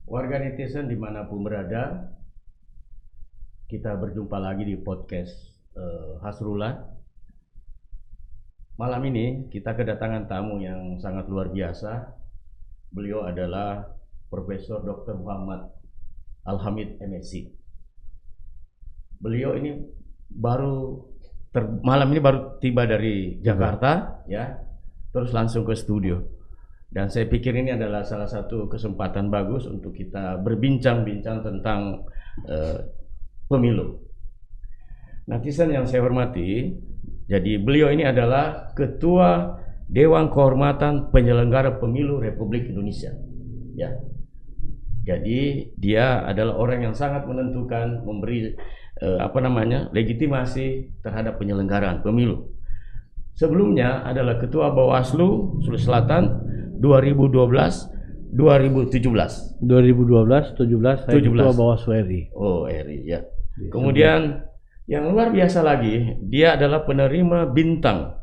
Warga netizen dimanapun berada, kita berjumpa lagi di podcast Hasrullah. Malam ini kita kedatangan tamu yang sangat luar biasa. Beliau adalah Profesor Dr. Muhammad Al-Hamid MSc. Beliau ini malam ini baru tiba dari Jakarta, ya, terus langsung ke studio. Dan saya pikir ini adalah salah satu kesempatan bagus untuk kita berbincang-bincang tentang pemilu. Netizen yang saya hormati, jadi beliau ini adalah Ketua Dewan Kehormatan Penyelenggara Pemilu Republik Indonesia. Ya. Jadi dia adalah orang yang sangat menentukan, memberi legitimasi terhadap penyelenggaraan pemilu. Sebelumnya adalah Ketua Bawaslu Sulawesi Selatan 2012, 2017. 2012, 17 saya Ketua Bawaslu RI. Oh, RI, ya. Kemudian yang luar biasa lagi, dia adalah penerima bintang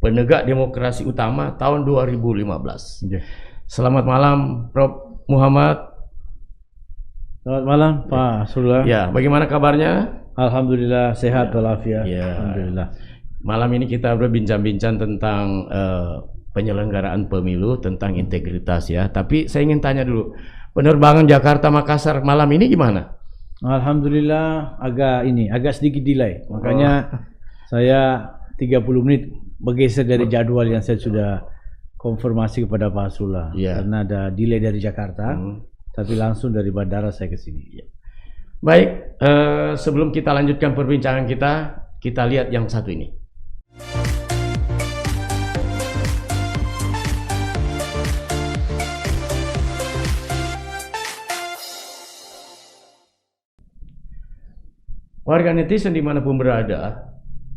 Penegak Demokrasi Utama tahun 2015. Ya. Selamat malam, Prof. Muhammad. Selamat malam, Pak Hasrullah. Ya, bagaimana kabarnya? Alhamdulillah sehat walafiat. Ya. Alhamdulillah. Malam ini kita berbincang-bincang tentang penyelenggaraan pemilu, tentang integritas, ya. Tapi saya ingin tanya dulu, penerbangan Jakarta Makassar malam ini gimana? Alhamdulillah agak sedikit delay. Makanya saya 30 menit bergeser dari jadwal yang saya sudah konfirmasi kepada Pak Hasrullah. Ya. Karena ada delay dari Jakarta, tapi langsung dari bandara saya ke sini. Ya. Baik, sebelum kita lanjutkan perbincangan kita lihat yang satu ini. Warga netizen dimanapun berada,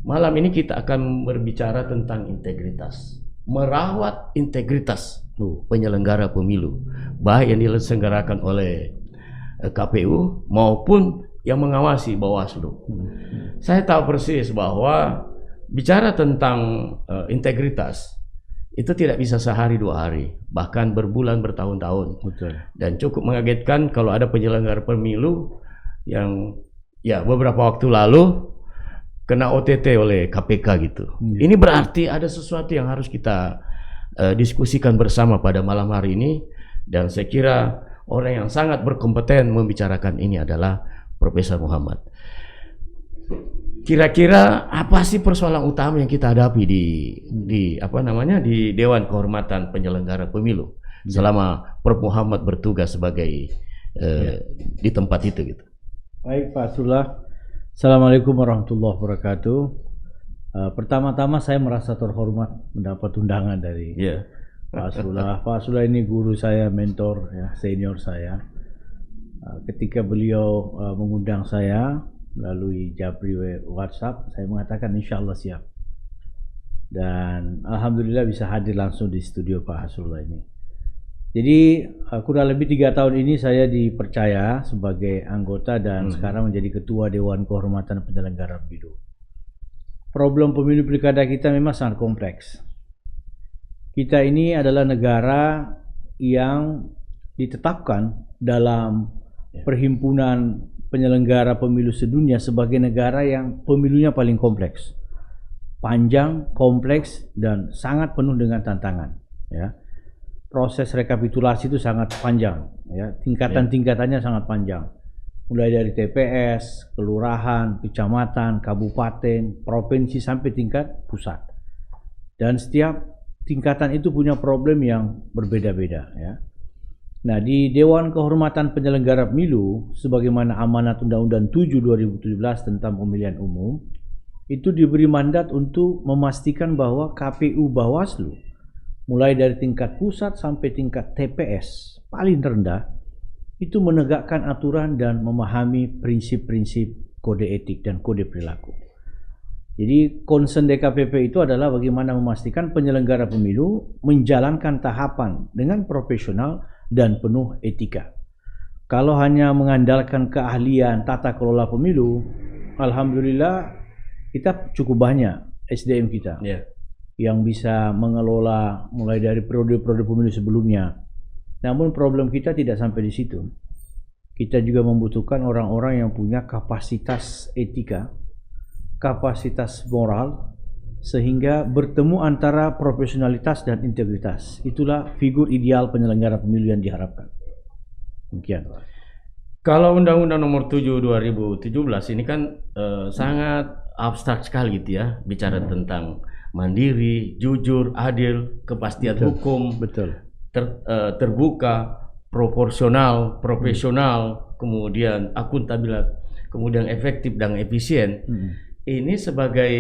malam ini kita akan berbicara tentang integritas. Merawat integritas penyelenggara pemilu, baik yang diselenggarakan oleh KPU maupun yang mengawasi Bawaslu. Saya tahu persis bahwa bicara tentang integritas itu tidak bisa sehari dua hari, bahkan berbulan bertahun-tahun. Dan cukup mengagetkan kalau ada penyelenggara pemilu yang beberapa waktu lalu kena OTT oleh KPK gitu. Ini berarti ada sesuatu yang harus kita diskusikan bersama pada malam hari ini, dan saya kira orang yang sangat berkompeten membicarakan ini adalah Profesor Muhammad. Kira-kira apa sih persoalan utama yang kita hadapi di Dewan Kehormatan Penyelenggara Pemilu selama Prof Muhammad bertugas sebagai di tempat itu gitu. Baik, Pak Hasrullah. Assalamualaikum warahmatullahi wabarakatuh. Pertama-tama saya merasa terhormat mendapat undangan dari Pak Hasrullah. Pak Hasrullah ini guru saya, mentor, ya, senior saya. Ketika beliau mengundang saya melalui Jabri WhatsApp, saya mengatakan insya Allah siap. Dan alhamdulillah bisa hadir langsung di studio Pak Hasrullah ini. Jadi kurang lebih 3 tahun ini saya dipercaya sebagai anggota dan sekarang menjadi Ketua Dewan Kehormatan Penyelenggara Pemilu. Problem pemilu pilkada kita memang sangat kompleks. Kita ini adalah negara yang ditetapkan dalam Perhimpunan Penyelenggara Pemilu Sedunia sebagai negara yang pemilunya paling kompleks. Panjang, kompleks, dan sangat penuh dengan tantangan. Ya. Proses rekapitulasi itu sangat panjang, ya. Tingkatan-tingkatannya sangat panjang. Mulai dari TPS, kelurahan, kecamatan, kabupaten, provinsi sampai tingkat pusat. Dan setiap tingkatan itu punya problem yang berbeda-beda, ya. Nah, di Dewan Kehormatan Penyelenggara Pemilu sebagaimana amanat Undang-Undang 7 2017 tentang pemilihan umum itu diberi mandat untuk memastikan bahwa KPU Bawaslu mulai dari tingkat pusat sampai tingkat TPS paling rendah itu menegakkan aturan dan memahami prinsip-prinsip kode etik dan kode perilaku. Jadi concern DKPP itu adalah bagaimana memastikan penyelenggara pemilu menjalankan tahapan dengan profesional dan penuh etika. Kalau hanya mengandalkan keahlian tata kelola pemilu, alhamdulillah kita cukup banyak SDM kita. Yang bisa mengelola mulai dari periode-periode pemilu sebelumnya. Namun problem kita tidak sampai di situ. kita juga membutuhkan orang-orang yang punya kapasitas etika, kapasitas moral, sehingga bertemu antara profesionalitas dan integritas. Itulah figur ideal penyelenggara pemilu yang diharapkan. Demikian. Kalau Undang-Undang Nomor 7 2017 ini kan sangat abstrak sekali gitu ya, bicara tentang mandiri, jujur, adil, kepastian hukum, terbuka, proporsional, profesional, kemudian akuntabel, kemudian efektif dan efisien. Ini sebagai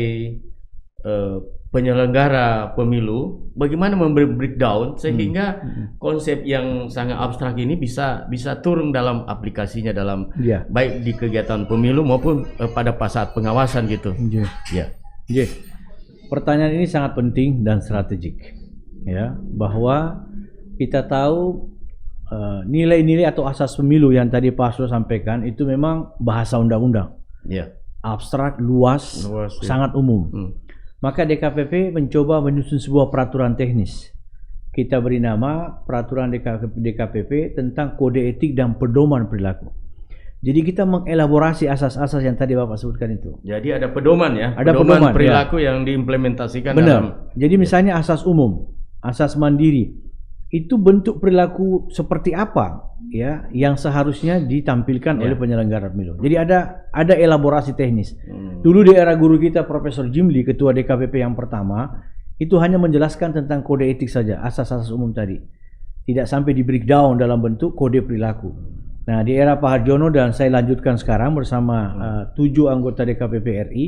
penyelenggara pemilu, bagaimana memberi breakdown sehingga konsep yang sangat abstrak ini bisa turun dalam aplikasinya dalam baik di kegiatan pemilu maupun pada saat pengawasan gitu. Pertanyaan ini sangat penting dan strategik, ya, bahwa kita tahu nilai-nilai atau asas pemilu yang tadi Pak Asrul sampaikan itu memang bahasa undang-undang, abstrak, luas, sangat umum. Maka DKPP mencoba menyusun sebuah peraturan teknis. Kita beri nama peraturan DKPP tentang kode etik dan pedoman perilaku. Jadi kita mengelaborasi asas-asas yang tadi Bapak sebutkan itu. Jadi ada pedoman ya, ada pedoman perilaku yang diimplementasikan. Benar. Jadi misalnya asas umum, asas mandiri, itu bentuk perilaku seperti apa ya yang seharusnya ditampilkan oleh penyelenggara pemilu. Jadi ada elaborasi teknis. Dulu di era guru kita Profesor Jimli, ketua DKPP yang pertama, itu hanya menjelaskan tentang kode etik saja, asas-asas umum tadi. Tidak sampai di breakdown dalam bentuk kode perilaku. Nah, di era Pak Harjono dan saya lanjutkan sekarang bersama 7 anggota DKPP RI,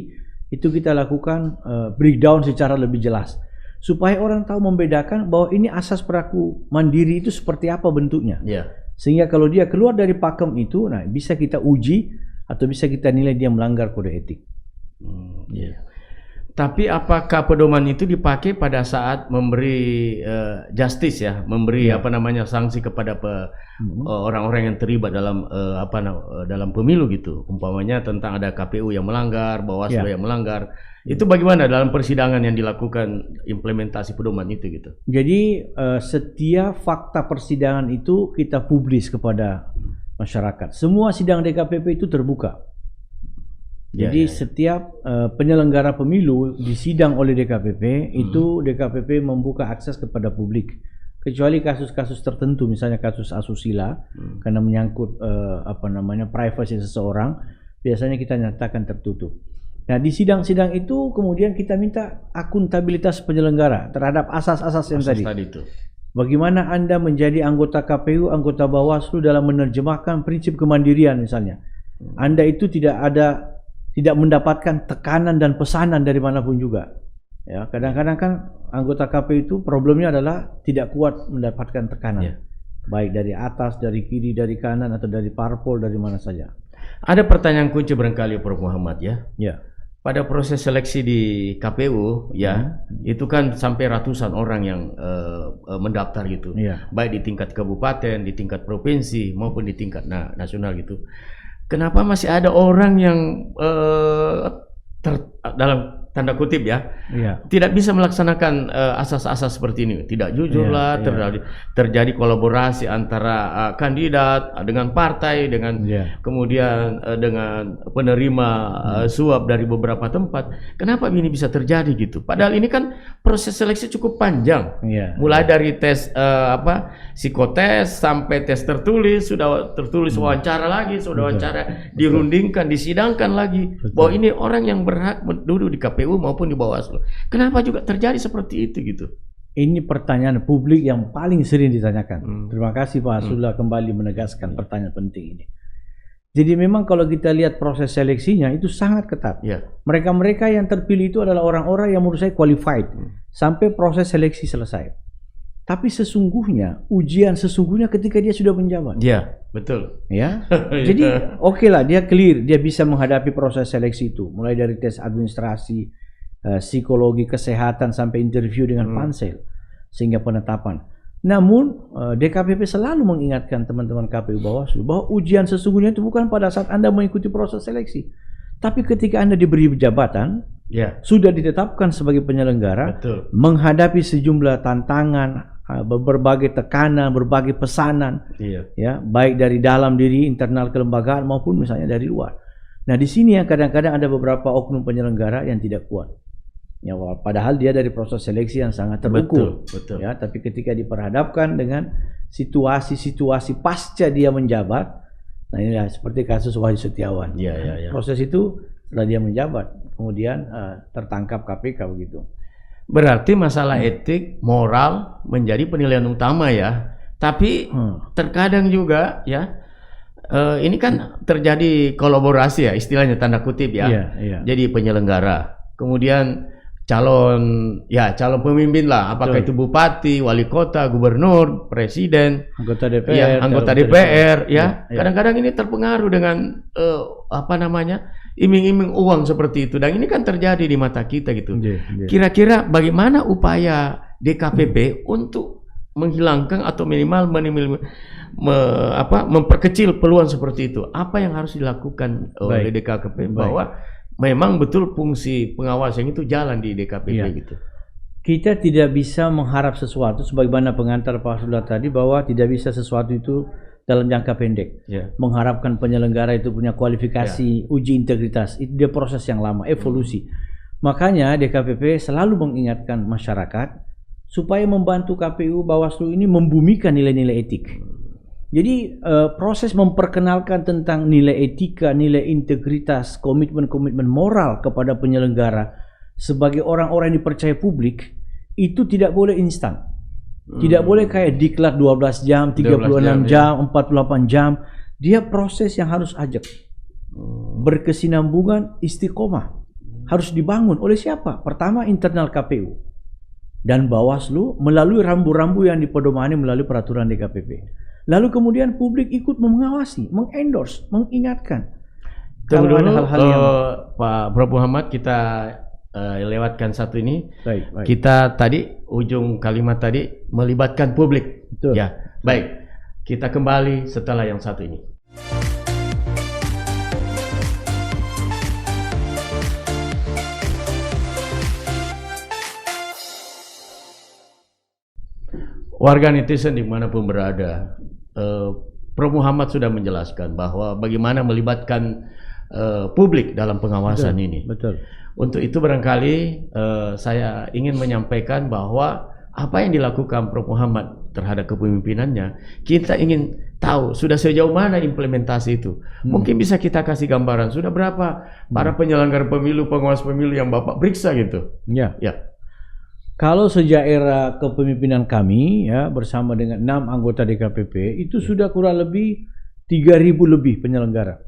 itu kita lakukan breakdown secara lebih jelas. Supaya orang tahu membedakan bahwa ini asas perilaku mandiri itu seperti apa bentuknya. Sehingga kalau dia keluar dari pakem itu, nah bisa kita uji atau bisa kita nilai dia melanggar kode etik. Tapi apakah pedoman itu dipakai pada saat memberi justice ya, memberi sanksi kepada orang-orang yang terlibat dalam dalam pemilu gitu. Umpamanya tentang ada KPU yang melanggar, Bawaslu yang melanggar. Itu bagaimana dalam persidangan yang dilakukan implementasi pedoman itu gitu? Jadi setiap fakta persidangan itu kita publis kepada masyarakat. Semua sidang DKPP itu terbuka. Jadi setiap penyelenggara pemilu disidang oleh DKPP itu DKPP membuka akses kepada publik. Kecuali kasus-kasus tertentu, misalnya kasus asusila karena menyangkut privasi seseorang, biasanya kita nyatakan tertutup. Nah, di sidang-sidang itu kemudian kita minta akuntabilitas penyelenggara terhadap asas-asas yang tadi itu. Bagaimana Anda menjadi anggota KPU, anggota Bawaslu dalam menerjemahkan prinsip kemandirian misalnya. Anda itu tidak mendapatkan tekanan dan pesanan dari manapun juga. Ya, kadang-kadang kan anggota KPU itu problemnya adalah tidak kuat mendapatkan tekanan. Baik dari atas, dari kiri, dari kanan atau dari parpol, dari mana saja. Ada pertanyaan kunci barangkali Prof Muhammad ya. Pada proses seleksi di KPU itu kan sampai ratusan orang yang mendaftar gitu. Baik di tingkat kabupaten, di tingkat provinsi maupun di tingkat nasional gitu. Kenapa masih ada orang yang dalam tanda kutip tidak bisa melaksanakan asas-asas seperti ini, tidak jujur terjadi kolaborasi antara kandidat dengan partai dengan kemudian dengan penerima suap dari beberapa tempat. Kenapa ini bisa terjadi gitu? Padahal ini kan proses seleksi cukup panjang, mulai dari tes psikotes sampai tes tertulis, sudah tertulis wawancara lagi, sudah wawancara dirundingkan, disidangkan lagi. Bahwa ini orang yang berhak duduk di KPU maupun di Bawaslu. Kenapa juga terjadi seperti itu gitu? Ini pertanyaan publik yang paling sering ditanyakan. Terima kasih Pak Asrul kembali menegaskan pertanyaan penting ini. Jadi memang kalau kita lihat proses seleksinya itu sangat ketat. Mereka-mereka yang terpilih itu adalah orang-orang yang menurut saya qualified sampai proses seleksi selesai. Tapi sesungguhnya ujian sesungguhnya ketika dia sudah menjabat. Betul. Jadi lah dia clear, dia bisa menghadapi proses seleksi itu, mulai dari tes administrasi, psikologi, kesehatan sampai interview dengan pansel sehingga penetapan. Namun DKPP selalu mengingatkan teman-teman KPU Bawaslu bahwa ujian sesungguhnya itu bukan pada saat Anda mengikuti proses seleksi, tapi ketika Anda diberi jabatan, sudah ditetapkan sebagai penyelenggara, menghadapi sejumlah tantangan, berbagai tekanan, berbagai pesanan, ya, baik dari dalam diri internal kelembagaan maupun misalnya dari luar. Nah, di sini yang kadang-kadang ada beberapa oknum penyelenggara yang tidak kuat. Ya, padahal dia dari proses seleksi yang sangat terukur, betul. Ya, tapi ketika diperhadapkan dengan situasi-situasi pasca dia menjabat, nah inilah seperti kasus Wahyu Setiawan. Proses itu setelah dia menjabat, kemudian tertangkap KPK begitu. Berarti masalah etik, moral menjadi penilaian utama ya. Tapi terkadang juga ya, ini kan terjadi kolaborasi ya, istilahnya tanda kutip ya. Jadi penyelenggara, kemudian calon pemimpin lah, apakah itu bupati, wali kota, gubernur, presiden, anggota DPR ya. Kadang-kadang ini terpengaruh dengan iming-iming uang seperti itu, dan ini kan terjadi di mata kita gitu. Kira-kira bagaimana upaya DKPP untuk menghilangkan atau minimal memperkecil peluang seperti itu? Apa yang harus dilakukan oleh DKPP bahwa memang betul fungsi pengawasan itu jalan di DKPP gitu? Kita tidak bisa mengharap sesuatu sebagaimana pengantar Pak Abdullah tadi, bahwa tidak bisa sesuatu itu dalam jangka pendek. Mengharapkan penyelenggara itu punya kualifikasi, uji integritas, itu dia proses yang lama, evolusi. Makanya DKPP selalu mengingatkan masyarakat supaya membantu KPU Bawaslu ini membumikan nilai-nilai etik. Jadi proses memperkenalkan tentang nilai etika, nilai integritas, komitmen-komitmen moral kepada penyelenggara sebagai orang-orang yang dipercaya publik itu tidak boleh instan. Tidak boleh kayak diklat 12 jam, 36 jam, 48 jam. Dia proses yang harus ajak. Berkesinambungan, istiqomah. Harus dibangun oleh siapa? Pertama internal KPU dan Bawaslu melalui rambu-rambu yang dipedomani melalui peraturan DKPP. Lalu kemudian publik ikut mengawasi, mengendorse, mengingatkan. Kalau ada hal-hal yang Pak Prof Muhammad, kita lewatkan satu ini. Baik. Kita tadi ujung kalimat tadi melibatkan publik. Betul. Ya, baik. Kita kembali setelah yang satu ini. Warga netizen dimanapun berada, Prof Muhammad sudah menjelaskan bahwa bagaimana melibatkan publik dalam pengawasan ini. Betul. Untuk itu barangkali saya ingin menyampaikan bahwa apa yang dilakukan Prof Muhammad terhadap kepemimpinannya, kita ingin tahu sudah sejauh mana implementasi itu. Mungkin bisa kita kasih gambaran sudah berapa para penyelenggara pemilu, pengawas pemilu yang Bapak periksa gitu. Ya. Kalau sejak era kepemimpinan kami ya bersama dengan 6 anggota DKPP itu sudah kurang lebih 3.000 lebih penyelenggara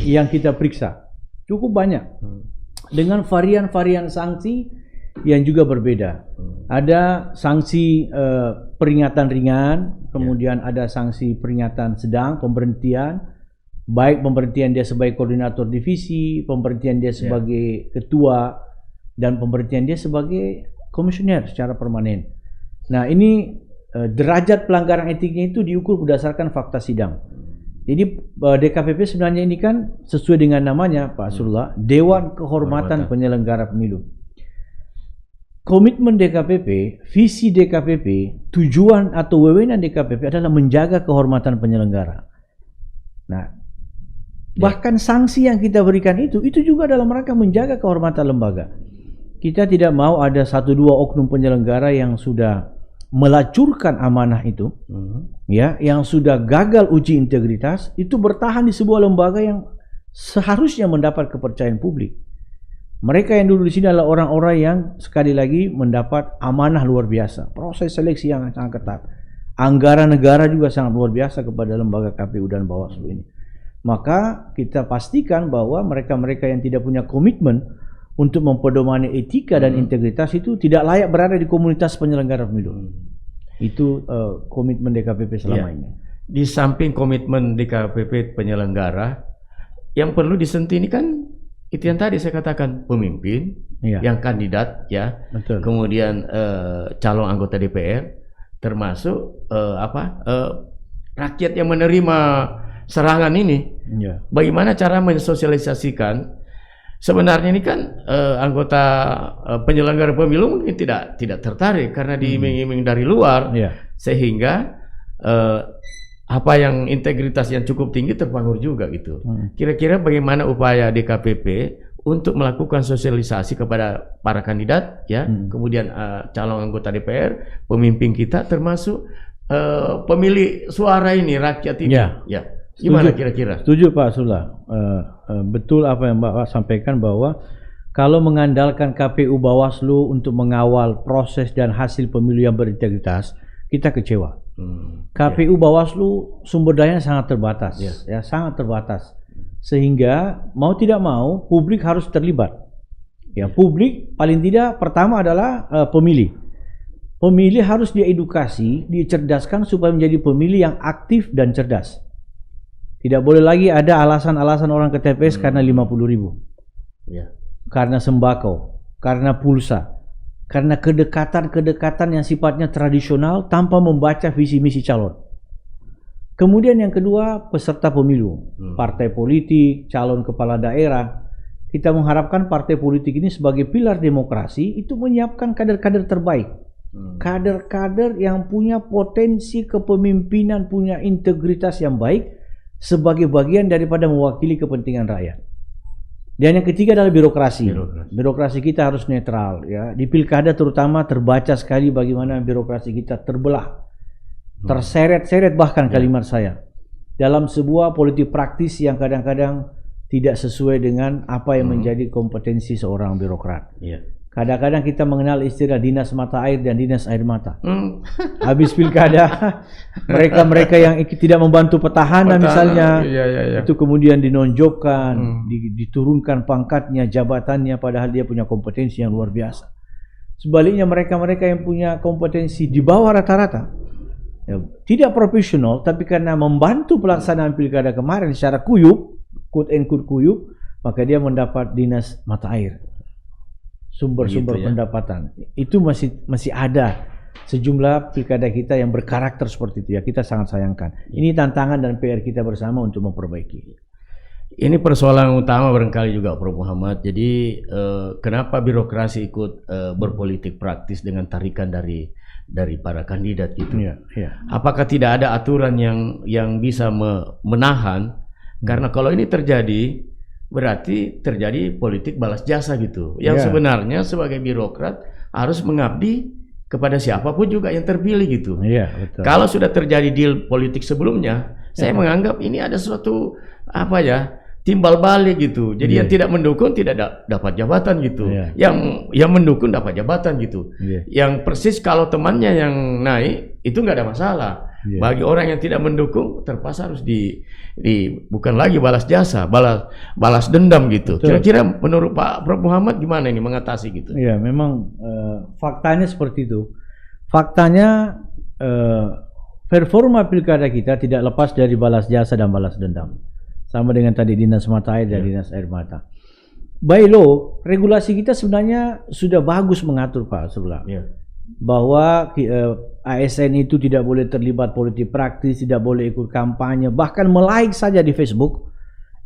yang kita periksa. Cukup banyak. Dengan varian-varian sanksi yang juga berbeda. Ada sanksi peringatan ringan, kemudian ada sanksi peringatan sedang, pemberhentian, baik pemberhentian dia sebagai koordinator divisi, pemberhentian dia sebagai ketua, dan pemberhentian dia sebagai komisioner secara permanen. Nah, ini derajat pelanggaran etiknya itu diukur berdasarkan fakta sidang. Jadi DKPP sebenarnya ini kan sesuai dengan namanya Pak Abdullah, Dewan Kehormatan Penyelenggara Pemilu. Komitmen DKPP, visi DKPP, tujuan atau wewenang DKPP adalah menjaga kehormatan penyelenggara. Nah, bahkan sanksi yang kita berikan itu juga dalam rangka menjaga kehormatan lembaga. Kita tidak mau ada 1-2 oknum penyelenggara yang sudah melacurkan amanah itu, ya, yang sudah gagal uji integritas, itu bertahan di sebuah lembaga yang seharusnya mendapat kepercayaan publik. Mereka yang dulu di sini adalah orang-orang yang sekali lagi mendapat amanah luar biasa, proses seleksi yang sangat ketat, anggaran negara juga sangat luar biasa kepada lembaga KPU dan Bawaslu ini. Maka kita pastikan bahwa mereka-mereka yang tidak punya komitmen untuk mempedomani etika dan integritas itu tidak layak berada di komunitas penyelenggara pemilu. Itu komitmen DKPP selama ini. Di samping komitmen DKPP penyelenggara, yang perlu disentuh ini kan itu yang tadi saya katakan, pemimpin, yang kandidat, ya, betul. Kemudian calon anggota DPR, termasuk rakyat yang menerima serangan ini. Bagaimana cara mensosialisasikan sebenarnya ini kan anggota penyelenggara pemilu mungkin tidak tertarik karena diiming-iming dari luar, sehingga apa yang integritas yang cukup tinggi terpangur juga gitu. Kira-kira bagaimana upaya DKPP untuk melakukan sosialisasi kepada para kandidat, ya, kemudian calon anggota DPR, pemimpin kita, termasuk pemilik suara ini, rakyat ini, ya. Gimana kira-kira? Setuju Pak Sula. Betul apa yang Bapak sampaikan, bahwa kalau mengandalkan KPU Bawaslu untuk mengawal proses dan hasil pemilu yang berintegritas, kita kecewa. KPU Bawaslu sumber dayanya sangat terbatas, ya, sangat terbatas. Sehingga mau tidak mau publik harus terlibat. Ya, publik paling tidak pertama adalah pemilih. Pemilih harus diedukasi, dicerdaskan supaya menjadi pemilih yang aktif dan cerdas. Tidak boleh lagi ada alasan-alasan orang ke TPS karena 50.000. Karena sembako, karena pulsa, karena kedekatan-kedekatan yang sifatnya tradisional tanpa membaca visi misi calon. Kemudian yang kedua, peserta pemilu, partai politik, calon kepala daerah. Kita mengharapkan partai politik ini sebagai pilar demokrasi itu menyiapkan kader-kader terbaik. Kader-kader yang punya potensi kepemimpinan, punya integritas yang baik, sebagai bagian daripada mewakili kepentingan rakyat. Dan yang ketiga adalah birokrasi. Birokrasi kita harus netral, ya. Di pilkada terutama terbaca sekali bagaimana birokrasi kita terbelah, terseret-seret bahkan kalimat saya, dalam sebuah politik praktis yang kadang-kadang tidak sesuai dengan apa yang menjadi kompetensi seorang birokrat. Kadang-kadang kita mengenal istilah dinas mata air dan dinas air mata. Habis pilkada, mereka-mereka yang tidak membantu petahana misalnya, itu kemudian dinonjokkan, diturunkan pangkatnya, jabatannya, padahal dia punya kompetensi yang luar biasa. Sebaliknya mereka-mereka yang punya kompetensi di bawah rata-rata, ya, tidak profesional, tapi karena membantu pelaksanaan pilkada kemarin secara kuyup, quote and quote kuyup, maka dia mendapat dinas mata air. Sumber-sumber pendapatan itu masih ada sejumlah pilkada kita yang berkarakter seperti itu, ya. Kita sangat sayangkan. Ini tantangan dan PR kita bersama untuk memperbaiki. Ini persoalan utama barangkali juga, Prof. Muhammad. Jadi kenapa birokrasi ikut berpolitik praktis dengan tarikan dari para kandidat gitu? Apakah tidak ada aturan yang bisa menahan? Karena kalau ini terjadi, berarti terjadi politik balas jasa gitu. Yang sebenarnya sebagai birokrat harus mengabdi kepada siapapun juga yang terpilih gitu. Betul. Kalau sudah terjadi deal politik sebelumnya, saya menganggap ini ada suatu timbal balik gitu. Jadi yang tidak mendukung tidak dapat jabatan gitu. Yang mendukung dapat jabatan gitu. Yang persis kalau temannya yang naik itu nggak ada masalah. Bagi orang yang tidak mendukung terpaksa harus bukan lagi balas jasa, balas dendam gitu. Kira-kira menurut Pak Prof. Muhammad gimana ini mengatasi gitu? Ya, memang faktanya seperti itu. Faktanya performa pilkada kita tidak lepas dari balas jasa dan balas dendam. Sama dengan tadi dinas mata air dan dinas air mata. By law, regulasi kita sebenarnya sudah bagus mengatur, Pak Surla. Bahwa ASN itu tidak boleh terlibat politik praktis, tidak boleh ikut kampanye, bahkan like saja di Facebook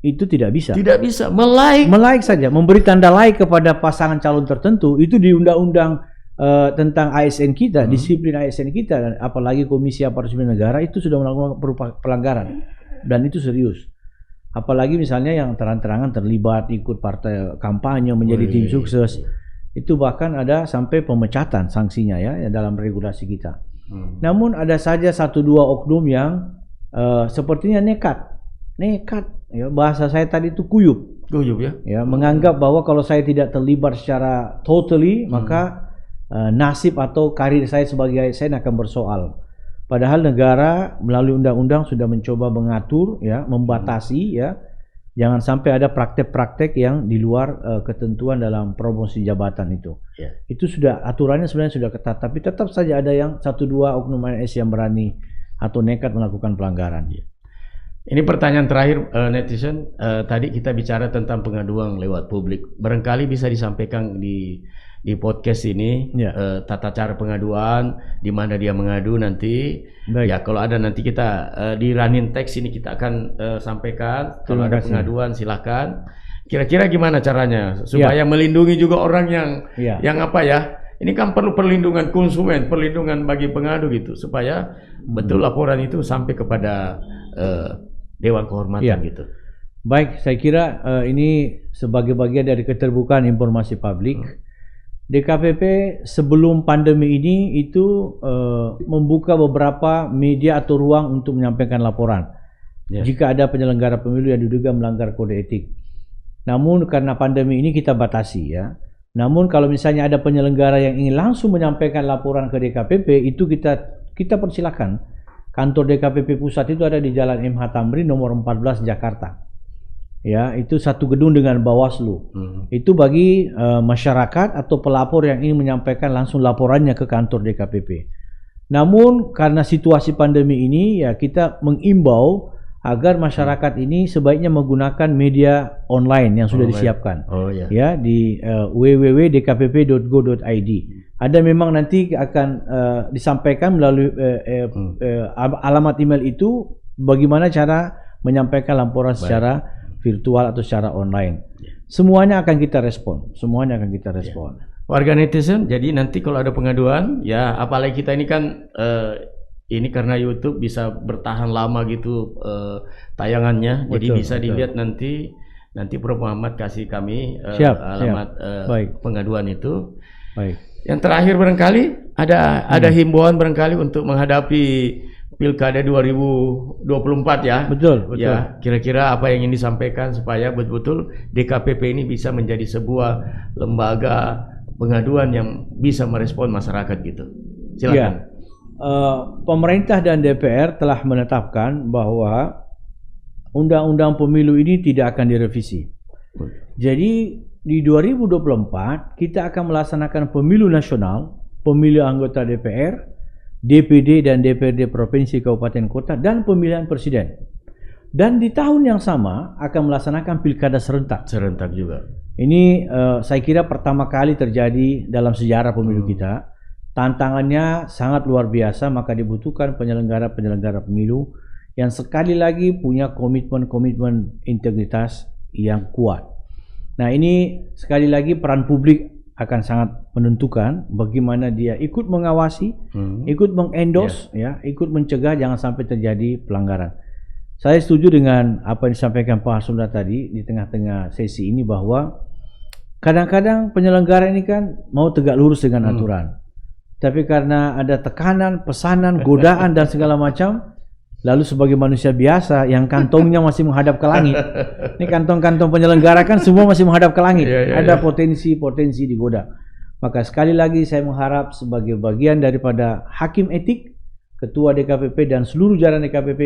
itu tidak bisa. Tidak bisa like saja, memberi tanda like kepada pasangan calon tertentu itu di undang-undang tentang ASN kita, disiplin ASN kita, dan apalagi Komisi Aparatur Sipil Negara itu sudah melakukan pelanggaran dan itu serius. Apalagi misalnya yang terang-terangan terlibat ikut partai kampanye menjadi tim sukses. Itu bahkan ada sampai pemecatan sanksinya ya dalam regulasi kita. Namun ada saja 1-2 oknum yang sepertinya nekat ya, bahasa saya tadi itu kuyup ya, menganggap bahwa kalau saya tidak terlibat secara totally maka nasib atau karir saya sebagai ASN akan bersoal. Padahal negara melalui undang-undang sudah mencoba mengatur ya, membatasi ya. Jangan sampai ada praktek-praktek yang di luar ketentuan dalam promosi jabatan itu. Itu sudah aturannya sebenarnya sudah ketat, tapi tetap saja ada yang 1-2 oknum ASN yang berani atau nekat melakukan pelanggaran. Ini pertanyaan terakhir netizen. Tadi kita bicara tentang pengaduan lewat publik. Barangkali bisa disampaikan di podcast ini tata cara pengaduan, di mana dia mengadu nanti. Ya kalau ada nanti kita di running text ini kita akan sampaikan. Kalau ada pengaduan silakan. Kira-kira gimana caranya supaya melindungi juga orang yang apa ya? Ini kan perlu perlindungan konsumen, perlindungan bagi pengadu gitu, supaya betul laporan itu sampai kepada Dewan Kehormatan gitu. Baik, saya kira ini sebagai bagian dari keterbukaan informasi publik. DKPP sebelum pandemi ini itu membuka beberapa media atau ruang untuk menyampaikan laporan jika ada penyelenggara pemilu yang diduga melanggar kode etik. Namun karena pandemi ini kita batasi ya. Namun kalau misalnya ada penyelenggara yang ingin langsung menyampaikan laporan ke DKPP, itu kita persilakan. Kantor DKPP pusat itu ada di Jalan MH Tamrin nomor 14 Jakarta. Ya, itu satu gedung dengan Bawaslu. Itu bagi masyarakat atau pelapor yang ingin menyampaikan langsung laporannya ke kantor DKPP. Namun karena situasi pandemi ini ya kita mengimbau agar masyarakat ini sebaiknya menggunakan media online yang sudah disiapkan. Ya, di www.dkpp.go.id. Ada memang nanti akan disampaikan melalui alamat email itu bagaimana cara menyampaikan laporan secara virtual atau secara online. Semuanya akan kita respon. Warga netizen, jadi nanti kalau ada pengaduan, ya apalagi kita ini kan ini karena YouTube bisa bertahan lama gitu tayangannya, jadi bisa dilihat nanti Prof Muhammad kasih kami alamat pengaduan itu. Baik. Yang terakhir barangkali ada himbauan barangkali untuk menghadapi Pilkada 2024 ya. Betul. Ya, kira-kira apa yang ingin disampaikan supaya betul-betul DKPP ini bisa menjadi sebuah lembaga pengaduan yang bisa merespon masyarakat gitu. Silakan. Ya. Pemerintah dan DPR telah menetapkan bahwa undang-undang pemilu ini tidak akan direvisi. Jadi di 2024 kita akan melaksanakan pemilu nasional, pemilu anggota DPR, DPD dan DPRD provinsi, kabupaten, kota, dan pemilihan presiden. Dan di tahun yang sama akan melaksanakan pilkada serentak. Serentak juga. Ini saya kira pertama kali terjadi dalam sejarah pemilu kita. Tantangannya sangat luar biasa, maka dibutuhkan penyelenggara-penyelenggara pemilu yang sekali lagi punya komitmen integritas yang kuat. Nah, ini sekali lagi peran publik akan sangat menentukan bagaimana dia ikut mengawasi, ikut mengendorse, ikut mencegah jangan sampai terjadi pelanggaran. Saya setuju dengan apa yang disampaikan Pak Hasunda tadi di tengah-tengah sesi ini bahwa kadang-kadang penyelenggara ini kan mau tegak lurus dengan aturan. Tapi karena ada tekanan, pesanan, godaan dan segala macam, lalu sebagai manusia biasa yang kantongnya masih menghadap ke langit. Ini kantong-kantong penyelenggara kan semua masih menghadap ke langit. Ada potensi-potensi digoda. Maka sekali lagi saya mengharap sebagai bagian daripada hakim etik, Ketua DKPP dan seluruh jajaran DKPP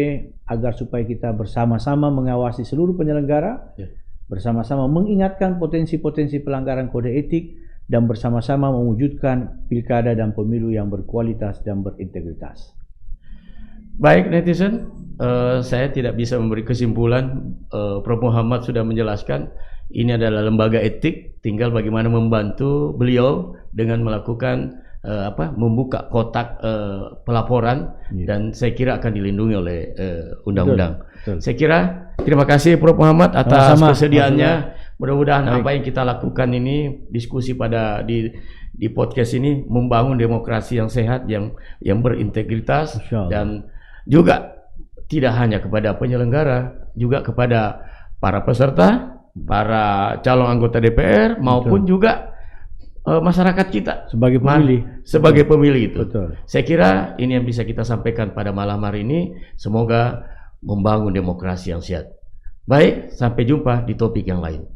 agar supaya kita bersama-sama mengawasi seluruh penyelenggara, bersama-sama mengingatkan potensi-potensi pelanggaran kode etik, dan bersama-sama mewujudkan pilkada dan pemilu yang berkualitas dan berintegritas. Baik netizen, saya tidak bisa memberi kesimpulan. Prof Muhammad sudah menjelaskan ini adalah lembaga etik, tinggal bagaimana membantu beliau dengan melakukan membuka kotak pelaporan dan saya kira akan dilindungi oleh undang-undang. Saya kira terima kasih Prof Muhammad atas kesediaannya. Mudah-mudahan apa yang kita lakukan ini, diskusi di podcast ini membangun demokrasi yang sehat, yang berintegritas, dan juga tidak hanya kepada penyelenggara, juga kepada para peserta, para calon anggota DPR maupun juga masyarakat kita sebagai pemilih itu. Saya kira ini yang bisa kita sampaikan pada malam hari ini. Semoga membangun demokrasi yang sehat. Baik, sampai jumpa di topik yang lain.